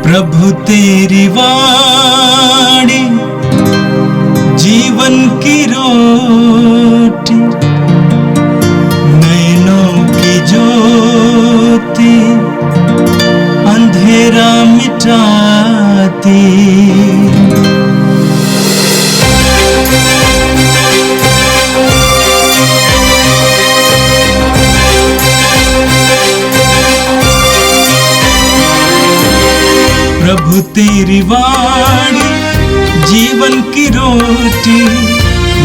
प्रभु तेरी वाणी जीवन की रोटी, नैनों की ज्योति अंधेरा मिटाती। प्रभु तेरी वाणी जीवन की रोटी,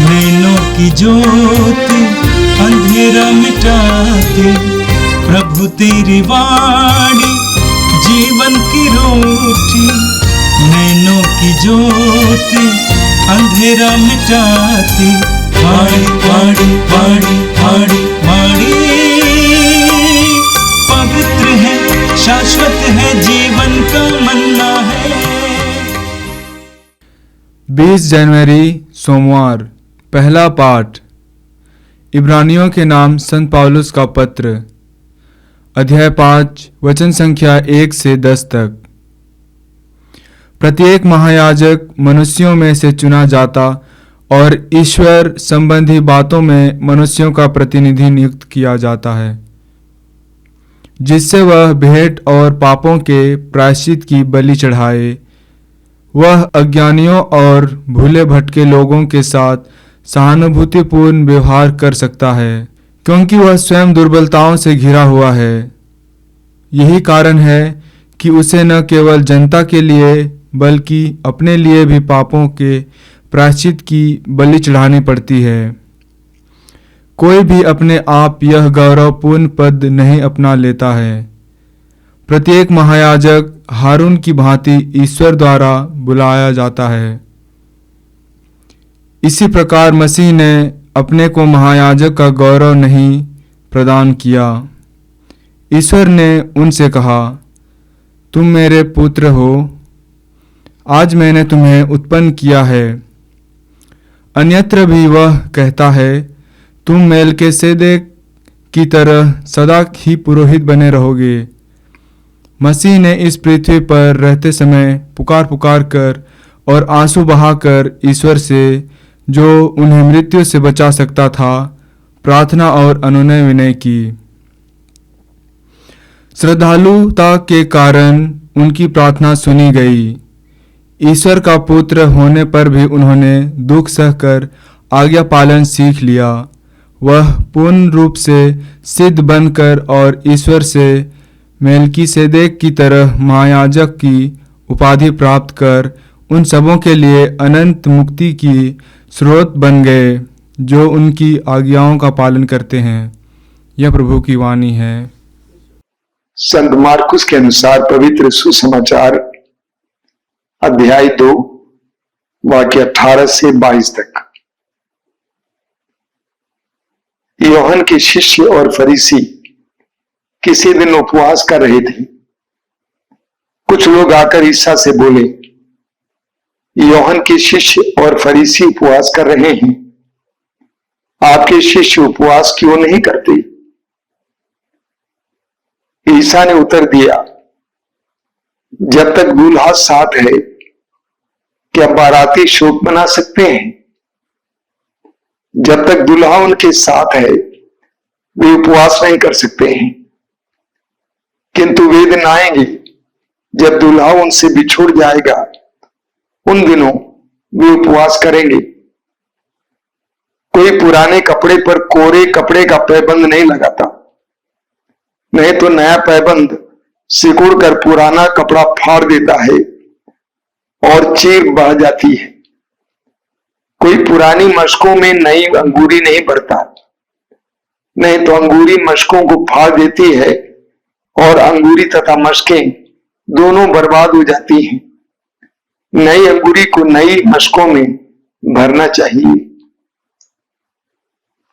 नैनों की ज्योति अंधेरा मिटाती। प्रभु तेरी वाणी जीवन की रोटी, नैनों की ज्योति अंधेरा मिटाती। वाणी वाणी वाणी वाणी वाणी पवित्र है, शाश्वत है, जीवन का मन्ना है। 20 जनवरी सोमवार। पहला पाठ इब्रानियों के नाम संत पौलुस का पत्र, अध्याय 5 वचन संख्या 1 से 10 तक। प्रत्येक महायाजक मनुष्यों में से चुना जाता और ईश्वर संबंधी बातों में मनुष्यों का प्रतिनिधि नियुक्त किया जाता है, जिससे वह भेंट और पापों के प्रायश्चित की बलि चढ़ाए। वह अज्ञानियों और भूले भटके लोगों के साथ सहानुभूतिपूर्ण व्यवहार कर सकता है, क्योंकि वह स्वयं दुर्बलताओं से घिरा हुआ है। यही कारण है कि उसे न केवल जनता के लिए बल्कि अपने लिए भी पापों के प्रायश्चित की बलि चढ़ानी पड़ती है। कोई भी अपने आप यह गौरवपूर्ण पद नहीं अपना लेता है। प्रत्येक महायाजक हारून की भांति ईश्वर द्वारा बुलाया जाता है। इसी प्रकार मसीह ने अपने को महायाजक का गौरव नहीं प्रदान किया। ईश्वर ने उनसे कहा, तुम मेरे पुत्र हो, आज मैंने तुम्हें उत्पन्न किया है। अन्यत्र भी वह कहता है, तुम मेलकिसेदेक की तरह सदा ही पुरोहित बने रहोगे। मसीह ने इस पृथ्वी पर रहते समय पुकार पुकार कर और आंसू बहाकर ईश्वर से, जो उन्हें मृत्यु से बचा सकता था, प्रार्थना और अनुनय विनय की। श्रद्धालुता के कारण उनकी प्रार्थना सुनी गई। ईश्वर का पुत्र होने पर भी उन्होंने दुख सहकर आज्ञा पालन सीख लिया। वह पूर्ण रूप से सिद्ध बनकर और ईश्वर से मेलकिसेदेक की तरह महायाजक की उपाधि प्राप्त कर उन सबों के लिए अनंत मुक्ति की स्रोत बन गए, जो उनकी आज्ञाओं का पालन करते हैं। यह प्रभु की वाणी है। संत मार्कुस के अनुसार पवित्र सुसमाचार अध्याय 2 वाक्य 18 से 22 तक। यूहन्ना के शिष्य और फरीसी किसी दिन उपवास कर रहे थे। कुछ लोग आकर ईसा से बोले, यूहन्ना के शिष्य और फरीसी उपवास कर रहे हैं, आपके शिष्य उपवास क्यों नहीं करते? ईसा ने उत्तर दिया, जब तक दूल्हा साथ है क्या बाराती शोक मना सकते हैं? जब तक दूल्हा उनके साथ है वे उपवास नहीं कर सकते हैं। किंतु वे दिन आएंगे जब दूल्हा उनसे बिछुड़ जाएगा, उन दिनों वे उपवास करेंगे। कोई पुराने कपड़े पर कोरे कपड़े का पैबंद नहीं लगाता, नहीं तो नया पैबंद सिकुड़ कर पुराना कपड़ा फाड़ देता है और चीर बढ़ जाती है। कोई पुरानी मशकों में नई अंगूरी नहीं भरता, नहीं तो अंगूरी मशकों को फाड़ देती है और अंगूरी तथा मशकें दोनों बर्बाद हो जाती हैं। नई अंगूरी को नई मशकों में भरना चाहिए।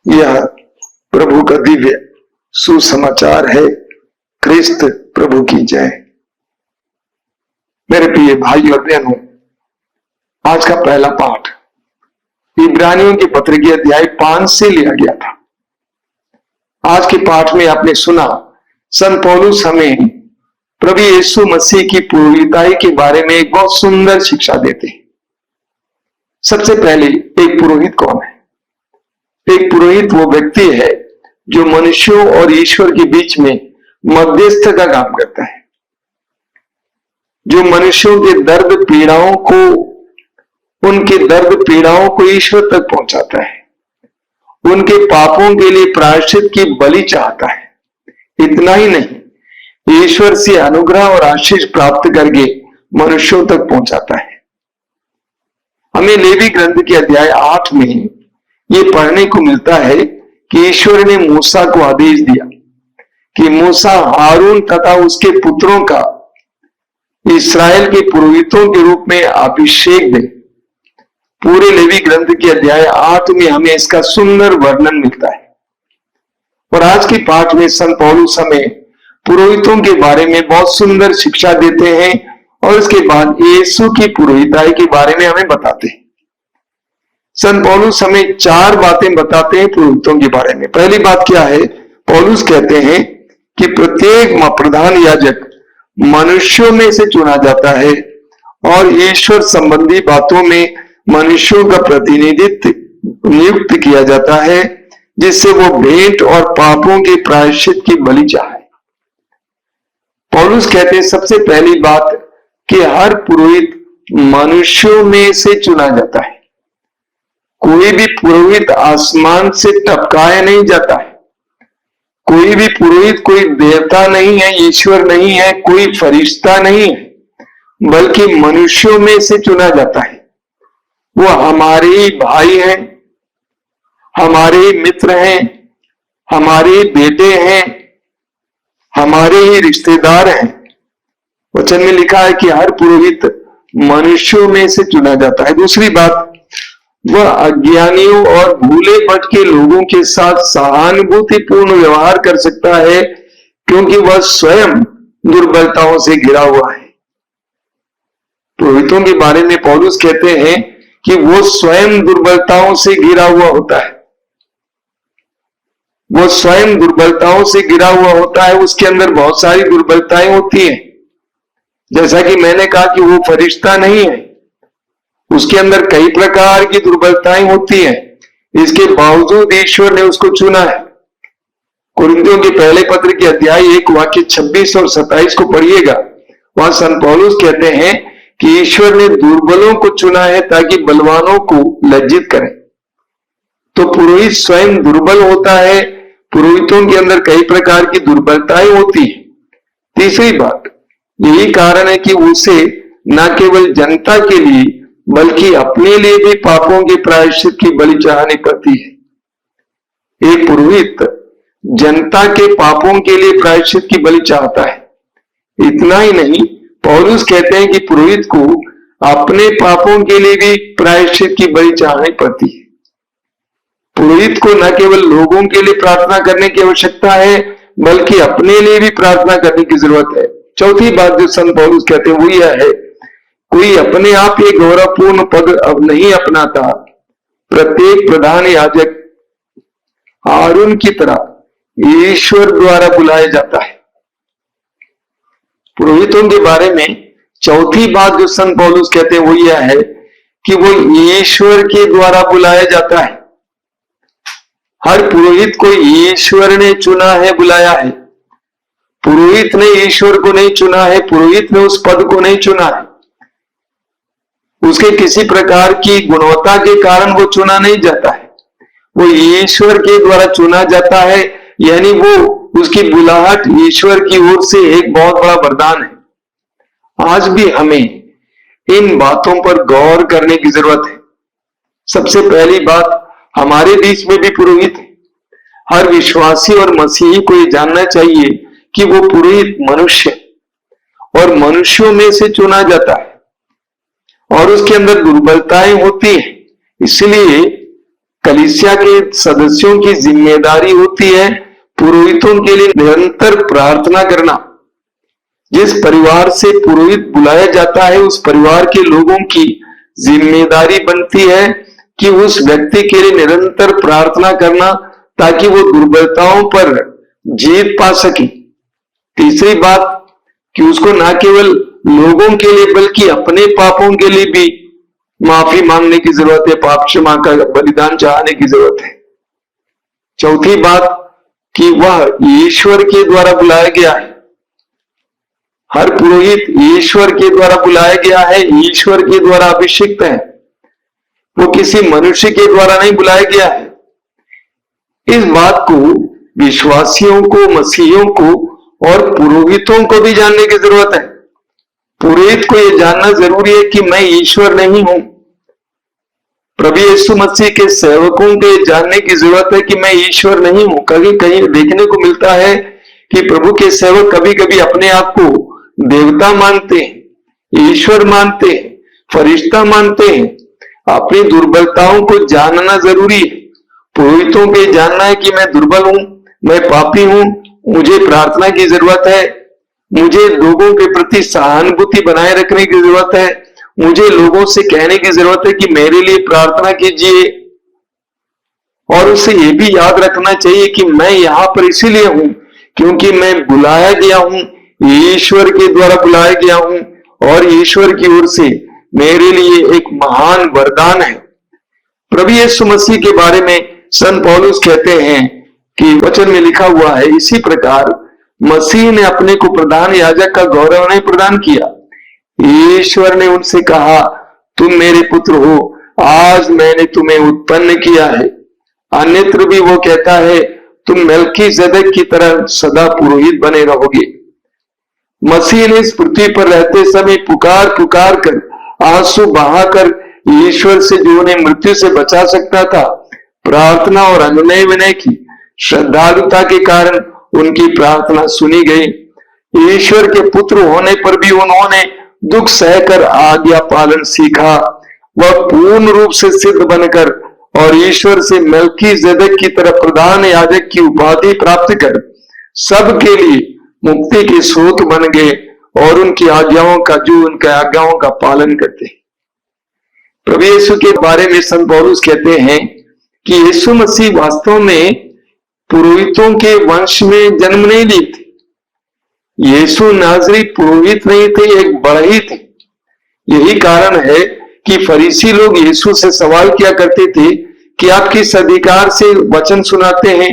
यह प्रभु का दिव्य सुसमाचार है। क्रिस्त प्रभु की जय। मेरे प्रिय भाई और बहनों, आज का पहला पाठ इब्रानियों के पत्र के अध्याय 5 से लिया गया था। आज के पाठ में आपने सुना संत पौलुस हमें प्रभु यीशु मसीह की पुरोहिताई के बारे में एक बहुत सुंदर शिक्षा देते हैं। सबसे पहले एक पुरोहित कौन है? एक पुरोहित वो व्यक्ति है जो मनुष्यों और ईश्वर के बीच में मध्यस्थ का काम करता है, जो मनुष्यों के दर्द पीड़ाओं को ईश्वर तक पहुंचाता है, उनके पापों के लिए प्रायश्चित की बलि चाहता है। इतना ही नहीं, ईश्वर से अनुग्रह और आशीष प्राप्त करके मनुष्यों तक पहुंचाता है। हमें लेवी ग्रंथ के अध्याय 8 में ये पढ़ने को मिलता है कि ईश्वर ने मूसा को आदेश दिया कि मूसा हारून तथा उसके पुत्रों का इस्राएल के पुरोहितों के रूप में अभिषेक दे। पूरे लेवी ग्रंथ के अध्याय 8 में हमें इसका सुंदर वर्णन मिलता है। और आज के पाठ में संत पौलुस हमें पुरोहितों के बारे में बहुत सुंदर शिक्षा देते हैं और इसके बाद यीशु की पुरोहिताई के बारे में हमें बताते हैं। संत पौलुस हमें 4 बातें बताते हैं पुरोहितों के बारे में। पहली बात क्या है? पौलुस कहते हैं कि प्रत्येक प्रधान याजक मनुष्यों में से चुना जाता है और ईश्वर संबंधी बातों में मनुष्यों का प्रतिनिधित्व नियुक्त किया जाता है, जिससे वो भेंट और पापों के प्रायश्चित की बलि चाहे। पौलुस कहते हैं सबसे पहली बात कि हर पुरोहित मनुष्यों में से चुना जाता है। कोई भी पुरोहित आसमान से टपकाया नहीं जाता है। कोई भी पुरोहित कोई देवता नहीं है, ईश्वर नहीं है, कोई फरिश्ता नहीं है, बल्कि मनुष्यों में से चुना जाता है। वो हमारे ही भाई हैं, हमारे ही मित्र हैं, हमारे ही बेटे हैं, हमारे ही रिश्तेदार हैं। वचन में लिखा है कि हर पुरोहित मनुष्यों में से चुना जाता है। दूसरी बात, वह अज्ञानियों और भूले भटके लोगों के साथ सहानुभूतिपूर्ण व्यवहार कर सकता है, क्योंकि वह स्वयं दुर्बलताओं से घिरा हुआ है। पुरोहितों के बारे में पौलुस कहते हैं कि वो स्वयं दुर्बलताओं से घिरा हुआ होता है। वो स्वयं दुर्बलताओं से घिरा हुआ होता है। उसके अंदर बहुत सारी दुर्बलताएं होती हैं। जैसा कि मैंने कहा कि वो फरिश्ता नहीं है, उसके अंदर कई प्रकार की दुर्बलताएं होती हैं। इसके बावजूद ईश्वर ने उसको चुना है। कुरिन्थियों के पहले पत्र के अध्याय 1 वाक्य 26 और 27 को पढ़िएगा। वहां संत पौलुस कहते हैं कि ईश्वर ने दुर्बलों को चुना है ताकि बलवानों को लज्जित करें। तो पुरोहित स्वयं दुर्बल होता है। पुरोहितों के अंदर कई प्रकार की दुर्बलताएं होती है। तीसरी बात, यही कारण है कि उसे न केवल जनता के लिए बल्कि अपने लिए भी पापों के प्रायश्चित की बलि चढ़ानी पड़ती है। एक पुरोहित जनता के पापों के लिए प्रायश्चित की बलि चाहता है। इतना ही नहीं, पौलुस कहते हैं कि पुरोहित को अपने पापों के लिए भी प्रायश्चित की बलि चढ़ानी पड़ती है। पुरोहित को न केवल लोगों के लिए प्रार्थना करने की आवश्यकता है, बल्कि अपने लिए भी प्रार्थना करने की जरूरत है। चौथी बात जो संत पौलुस कहते हैं वो यह है, कोई अपने आप ये गौरवपूर्ण पद अब नहीं अपनाता। प्रत्येक प्रधान याजक हारून की तरह ईश्वर द्वारा बुलाया जाता है। पुरोहितों के बारे में चौथी बात जो संत पौलुस कहते हैं वो यह है कि वो ईश्वर के द्वारा बुलाया जाता है। हर पुरोहित को ईश्वर ने चुना है, बुलाया है। पुरोहित ने ईश्वर को नहीं चुना है, पुरोहित ने उस पद को नहीं चुना है। उसके किसी प्रकार की गुणवत्ता के कारण वो चुना नहीं जाता है। वो ईश्वर के द्वारा चुना जाता है, यानी वो उसकी बुलाहट ईश्वर की ओर से एक बहुत बड़ा वरदान है। आज भी हमें इन बातों पर गौर करने की जरूरत है। सबसे पहली बात, हमारे बीच में भी पुरोहित है। हर विश्वासी और मसीही को ये जानना चाहिए कि वो पुरोहित मनुष्य और मनुष्यों में से चुना जाता है और उसके अंदर दुर्बलताएं होती हैं। इसलिए कलीसिया के सदस्यों की जिम्मेदारी होती है पुरोहितों के लिए निरंतर प्रार्थना करना। जिस परिवार से पुरोहित बुलाया जाता है उस परिवार के लोगों की जिम्मेदारी बनती है कि उस व्यक्ति के लिए निरंतर प्रार्थना करना, ताकि वो दुर्बलताओं पर जीत पा सके। तीसरी बात कि उसको ना केवल लोगों के लिए बल्कि अपने पापों के लिए भी माफी मांगने की जरूरत है, पाप क्षमा का बलिदान चाहने की जरूरत है। चौथी बात कि वह ईश्वर के द्वारा बुलाया गया है। हर पुरोहित ईश्वर के द्वारा बुलाया गया है, ईश्वर के द्वारा अभिषिक्त है, वो किसी मनुष्य के द्वारा नहीं बुलाया गया है। इस बात को विश्वासियों को, मसीहियों को और पुरोहितों को भी जानने की जरूरत है। पुरोहित को यह जानना जरूरी है कि मैं ईश्वर नहीं हूं। प्रभु यीशु मसीह के सेवकों को यह जानने की जरूरत है कि मैं ईश्वर नहीं हूं। कहीं कहीं देखने को मिलता है कि प्रभु के सेवक कभी कभी अपने आप को देवता मानते हैं, ईश्वर मानते हैं, फरिश्ता मानते हैं। अपनी दुर्बलताओं को जानना जरूरी है। पुरोहितों को जानना है कि मैं दुर्बल हूं, मैं पापी हूं, मुझे प्रार्थना की जरूरत है, मुझे लोगों के प्रति सहानुभूति बनाए रखने की जरूरत है, मुझे लोगों से कहने की जरूरत है कि मेरे लिए प्रार्थना कीजिए। और उसे यह भी याद रखना चाहिए कि मैं यहां पर इसीलिए हूं क्योंकि मैं बुलाया गया हूं, ईश्वर के द्वारा बुलाया गया हूं और ईश्वर की ओर से मेरे लिए एक महान वरदान है। प्रभु यीशु मसीह के बारे में संत पौलुस कहते हैं कि वचन में लिखा हुआ है, इसी प्रकार मसीह ने अपने को प्रधान याजक का गौरव नहीं प्रदान किया। ईश्वर ने उनसे कहा, तुम मेरे पुत्र हो, आज मैंने तुम्हें उत्पन्न किया है। अन्यत्र भी वो कहता है, तुम मेल्कीजेदेक की तरह सदा पुरोहित बने रहोगे। मसीह ने इस पृथ्वी पर रहते समय पुकार पुकार कर, आंसू बहाकर ईश्वर से जो उन्हें मृत्यु से बचा सकता था, प्रार्थना और अनुनय विनय की। श्रद्धालुता के कारण उनकी प्रार्थना सुनी गई। ईश्वर के पुत्र होने पर भी उन्होंने दुख सहकर आज्ञा पालन सीखा। वह पूर्ण रूप से सिद्ध बनकर और ईश्वर से मेल्कीजेदेक की तरह प्रधान याजक की उपाधि प्राप्त कर सबके लिए मुक्ति के स्रोत बन गए और उनकी आज्ञाओं का पालन करते। प्रभु यीशु के बारे में संत पौलुस कहते हैं कि यीशु मसीह वास्तव में पुरोहितों के वंश में जन्म नहीं लिए थे। यीशु नाजरी पुरोहित नहीं थे, एक बढ़ई थे। यही कारण है कि फरीसी लोग यीशु से सवाल किया करते थे कि आप किस अधिकार से वचन सुनाते हैं,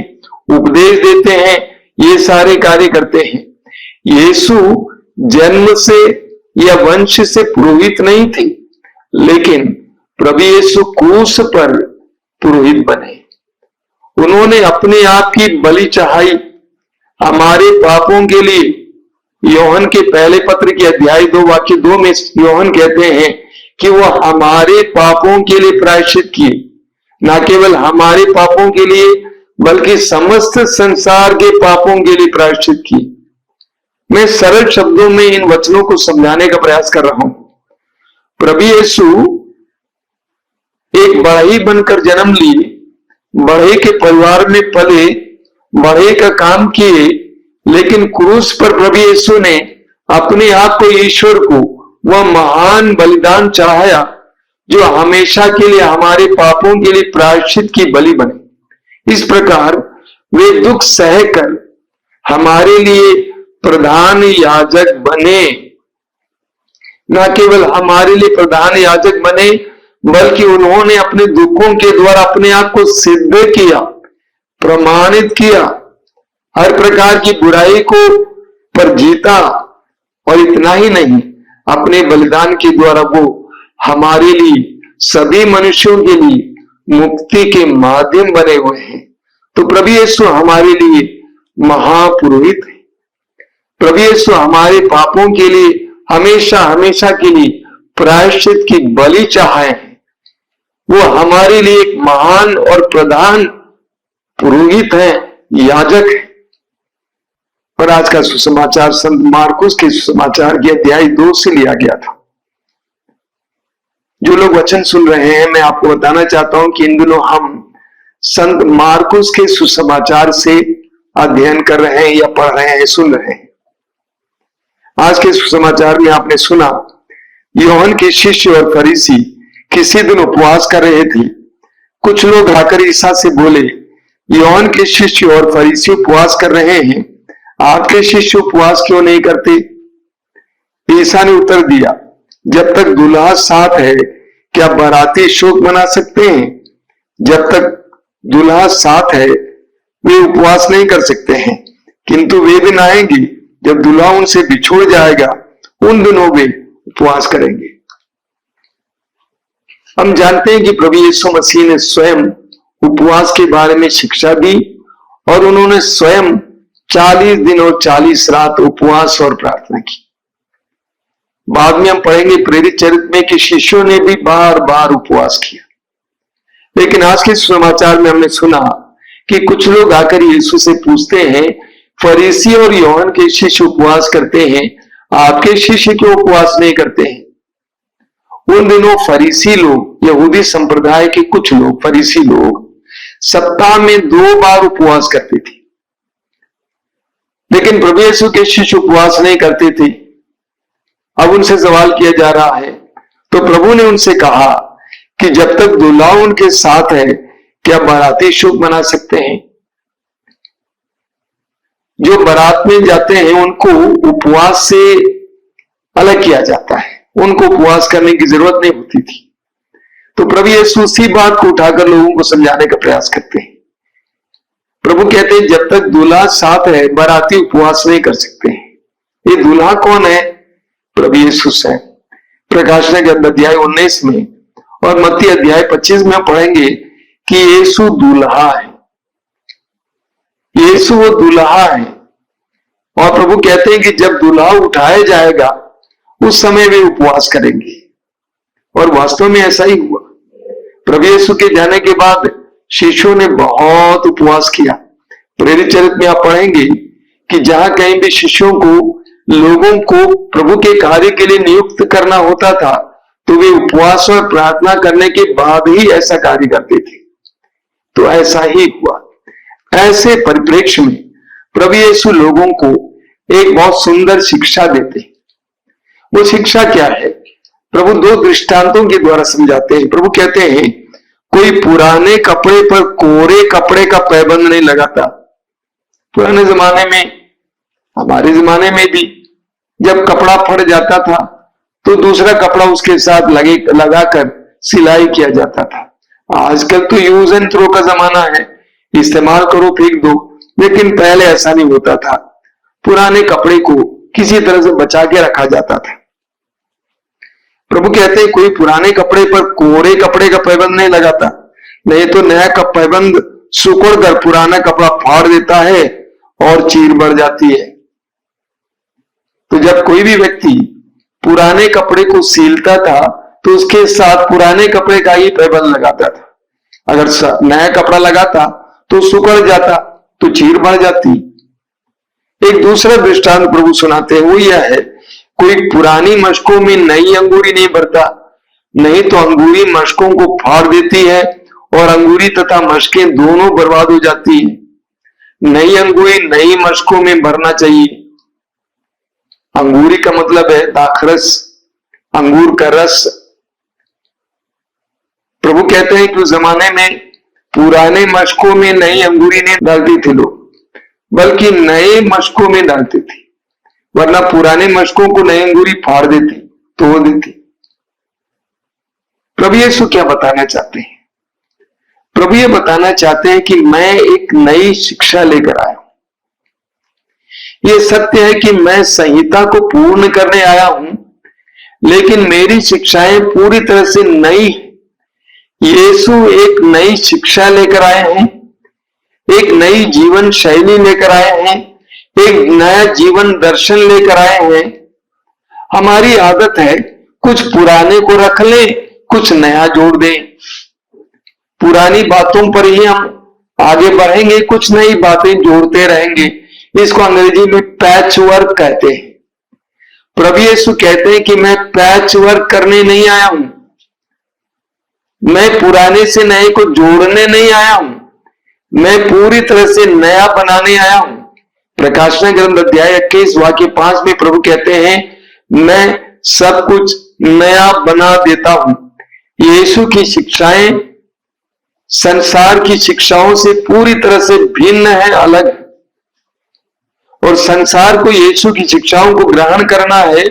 उपदेश देते हैं, ये सारे कार्य करते हैं। यीशु जन्म से या वंश से पुरोहित नहीं थे, लेकिन प्रभु यीशु क्रूस पर पुरोहित बने। उन्होंने अपने आप की बलि चढ़ाई हमारे पापों के लिए। योहन के पहले पत्र के अध्याय 2 वाक्य 2 में योहन कहते हैं कि वह हमारे पापों के लिए प्रायश्चित किए, ना केवल हमारे पापों के लिए बल्कि समस्त संसार के पापों के लिए प्रायश्चित किए। मैं सरल शब्दों में इन वचनों को समझाने का प्रयास कर रहा हूं। प्रभु यीशु एक बढ़ई बनकर जन्म लिए, बढ़ई के परिवार में पले, बढ़ई का काम किए, लेकिन क्रूस पर प्रभु यीशु ने अपने आप को, ईश्वर को, वह महान बलिदान चढ़ाया जो हमेशा के लिए हमारे पापों के लिए प्रायश्चित की बलि बने। इस प्रकार वे दुख सहकर हमारे लिए प्रधान याजक बने। न केवल हमारे लिए प्रधान याजक बने बल्कि उन्होंने अपने दुखों के द्वारा अपने आप को सिद्ध किया, प्रमाणित किया, हर प्रकार की बुराई को पर जीता। और इतना ही नहीं, अपने बलिदान के द्वारा वो हमारे लिए, सभी मनुष्यों के लिए मुक्ति के माध्यम बने हुए हैं। तो प्रभु यीशु हमारे लिए महापुरोहित है। प्रभु यीशु हमारे पापों के लिए हमेशा हमेशा के लिए प्रायश्चित की बलि चढ़ाए हैं। वो हमारे लिए एक महान और प्रधान पुरोहित है, याजक है। और आज का सुसमाचार संत मार्कुस के सुसमाचार के अध्याय 2 से लिया गया था। जो लोग वचन सुन रहे हैं, मैं आपको बताना चाहता हूं कि इन दिनों हम संत मार्कुस के सुसमाचार से अध्ययन कर रहे हैं या पढ़ रहे हैं, सुन रहे हैं। आज के सुसमाचार में आपने सुना, यूहन्ना के शिष्य और फरीसी किसी दिन उपवास कर रहे थे। कुछ लोग आकर ईसा से बोले, यूहन्ना के शिष्य और फरीसी उपवास कर रहे हैं, आपके शिष्य उपवास क्यों नहीं करते? ईसा ने उत्तर दिया, जब तक दूल्हा साथ है क्या बाराती शोक मना सकते हैं? जब तक दूल्हा साथ है वे उपवास नहीं कर सकते हैं, किंतु वे दिन आएंगे जब दूल्हा उनसे बिछोड़ जाएगा, उन दिनों वे उपवास करेंगे। हम जानते हैं कि प्रभु यीशु मसीह ने स्वयं उपवास के बारे में शिक्षा दी और उन्होंने स्वयं 40 दिन और 40 रात उपवास और प्रार्थना की। बाद में हम पढ़ेंगे प्रेरित चरित्र में कि शिष्यों ने भी बार बार उपवास किया। लेकिन आज के समाचार में हमने सुना कि कुछ लोग आकर यीशु से पूछते हैं, फरीसी और यूहन्ना के शिष्य उपवास करते हैं, आपके शिष्य क्यों उपवास नहीं करते हैं? उन दिनों फरीसी लोग, यहूदी संप्रदाय के कुछ लोग, फरीसी लोग सप्ताह में 2 बार उपवास करते थे, लेकिन प्रभु यीशु के शिष्य उपवास नहीं करते थे। अब उनसे सवाल किया जा रहा है, तो प्रभु ने उनसे कहा कि जब तक दूल्हा उनके साथ है क्या बाराती शोक मना सकते हैं? जो बारात में जाते हैं उनको उपवास से अलग किया जाता है, उनको उपवास करने की जरूरत नहीं होती थी। तो प्रभु यीशु उसी बात को उठाकर लोगों को समझाने का प्रयास करते हैं। प्रभु कहते हैं जब तक दूल्हा साथ है बाराती उपवास नहीं कर सकते हैं। ये दूल्हा कौन है? प्रभु यीशु है। प्रकाशन ग्रंथ अध्याय 19 में और मत्ती अध्याय 25 में पढ़ेंगे कि यीशु दूल्हा है, यीशु वो दूल्हा है। और प्रभु कहते हैं कि जब दूल्हा उठाया जाएगा उस समय वे उपवास करेंगे, और वास्तव में ऐसा ही हुआ। प्रभु यीशु के जाने के बाद शिष्यों ने बहुत उपवास किया। प्रेरित चरित्र में आप पढ़ेंगे कि जहां कहीं भी शिष्यों को, लोगों को प्रभु के कार्य के लिए नियुक्त करना होता था तो वे उपवास और प्रार्थना करने के बाद ही ऐसा कार्य करते थे। तो ऐसा ही हुआ। ऐसे परिप्रेक्ष्य में प्रभु यीशु लोगों को एक बहुत सुंदर शिक्षा देते हैं। वो शिक्षा क्या है? प्रभु 2 दृष्टांतों के द्वारा समझाते हैं। प्रभु कहते हैं कोई पुराने कपड़े पर कोरे कपड़े का पैबंद नहीं लगाता। पुराने जमाने में, हमारे जमाने में भी जब कपड़ा फट जाता था तो दूसरा कपड़ा उसके साथ लगाकर सिलाई किया जाता था। आजकल तो यूज एंड थ्रो का जमाना है, इस्तेमाल करो फेंक दो, लेकिन पहले ऐसा नहीं होता था। पुराने कपड़े को किसी तरह से बचा के रखा जाता था। प्रभु कहते हैं कोई पुराने कपड़े पर कोरे कपड़े का पैबंद नहीं लगाता, नहीं तो नया का पैबंद सुकुड़ कर पुराना कपड़ा फाड़ देता है और चीर बढ़ जाती है। तो जब कोई भी व्यक्ति पुराने कपड़े को सीलता था तो उसके साथ पुराने कपड़े का ही पैबंद लगाता था। अगर नया कपड़ा लगाता तो सुकड़ जाता, तो चीर बढ़ जाती। एक दूसरा दृष्टांत प्रभु सुनाते हैं, वो यह है कोई पुरानी मशकों में नई अंगूरी नहीं भरता, नहीं तो अंगूरी मशकों को फाड़ देती है और अंगूरी तथा मशकें दोनों बर्बाद हो जाती है। नई अंगूरी नई मशकों में भरना चाहिए। अंगूरी का मतलब है दाखरस, अंगूर का रस। प्रभु कहते हैं कि उस जमाने में पुराने मशकों में नई अंगूरी नहीं डालती थे लोग, बल्कि नए मशकों में डालते थे, वरना पुराने मशकों को नई अंगूरी फाड़ देती, तोड़ देती। प्रभु यीशु क्या बताना चाहते हैं? प्रभु ये बताना चाहते हैं कि मैं एक नई शिक्षा लेकर आया हूं। ये सत्य है कि मैं संहिता को पूर्ण करने आया हूं, लेकिन मेरी शिक्षाएं पूरी तरह से नई है। यीशु एक नई शिक्षा लेकर आए हैं, एक नई जीवन शैली लेकर आए हैं, एक नया जीवन दर्शन लेकर आए हैं। हमारी आदत है कुछ पुराने को रख लें, कुछ नया जोड़ दें। पुरानी बातों पर ही हम आगे बढ़ेंगे, कुछ नई बातें जोड़ते रहेंगे। इसको अंग्रेजी में पैच वर्क कहते हैं। प्रभु यीशु कहते हैं कि मैं पैच वर्क करने नहीं आया हूं, मैं पुराने से नए को जोड़ने नहीं आया हूं, मैं पूरी तरह से नया बनाने आया हूं। प्रकाशन ग्रंथ अध्याय 21 वाक्य 5 में प्रभु कहते हैं मैं सब कुछ नया बना देता हूं। यीशु की शिक्षाएं संसार की शिक्षाओं से पूरी तरह से भिन्न है, अलग है। और संसार को यीशु की शिक्षाओं को ग्रहण करना है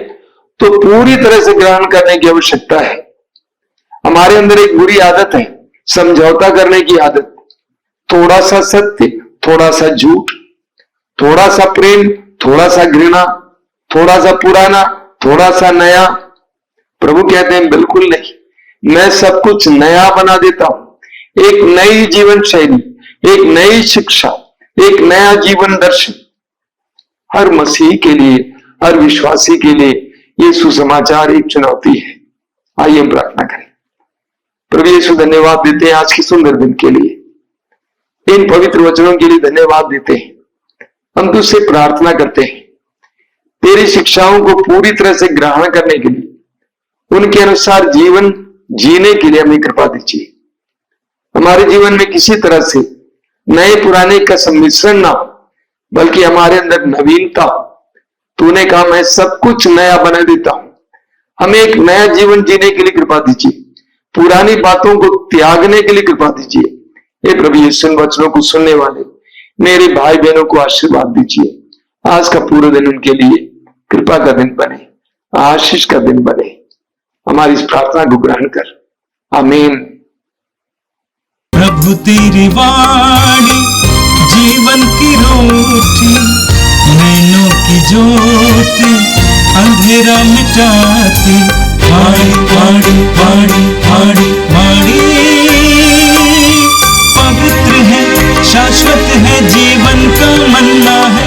तो पूरी तरह से ग्रहण करने की आवश्यकता है। हमारे अंदर एक बुरी आदत है, समझौता करने की आदत। थोड़ा सा सत्य, थोड़ा सा झूठ, थोड़ा सा प्रेम, थोड़ा सा घृणा, थोड़ा सा पुराना, थोड़ा सा नया। प्रभु कहते हैं बिल्कुल नहीं, मैं सब कुछ नया बना देता हूं। एक नई जीवन शैली, एक नई शिक्षा, एक नया जीवन दर्शन हर मसीही के लिए, हर विश्वासी के लिए ये सुसमाचार एक चुनौती है। आइए हम प्रार्थना करें। प्रभु यीशु, धन्यवाद देते हैं आज के सुंदर दिन के लिए, इन पवित्र वचनों के लिए धन्यवाद देते हैं। हम तुझसे प्रार्थना करते हैं तेरी शिक्षाओं को पूरी तरह से ग्रहण करने के लिए, उनके अनुसार जीवन जीने के लिए हमें कृपा दीजिए। हमारे जीवन में किसी तरह से नए पुराने का सम्मिश्रण ना हो, बल्कि हमारे अंदर नवीनता। तूने कहा मैं सब कुछ नया बना देता हूं। हमें एक नया जीवन जीने के लिए कृपा दीजिए, पुरानी बातों को त्यागने के लिए कृपा दीजिए। हे प्रभु यीशु, इन वचनों को सुनने वाले मेरे भाई बहनों को आशीर्वाद दीजिए। आज का पूरा दिन उनके लिए कृपा का दिन बने, आशीष का दिन बने। हमारी इस प्रार्थना को ग्रहण कर, आमीन। प्रभु तेरी वाणी जीवन की रोटी, नैनों की ज्योति अंधेरा मिटाती। वाणी वाणी वाणी वाणी वाणी पवित्र है, शाश्वत है, जीवन का मन्ना है।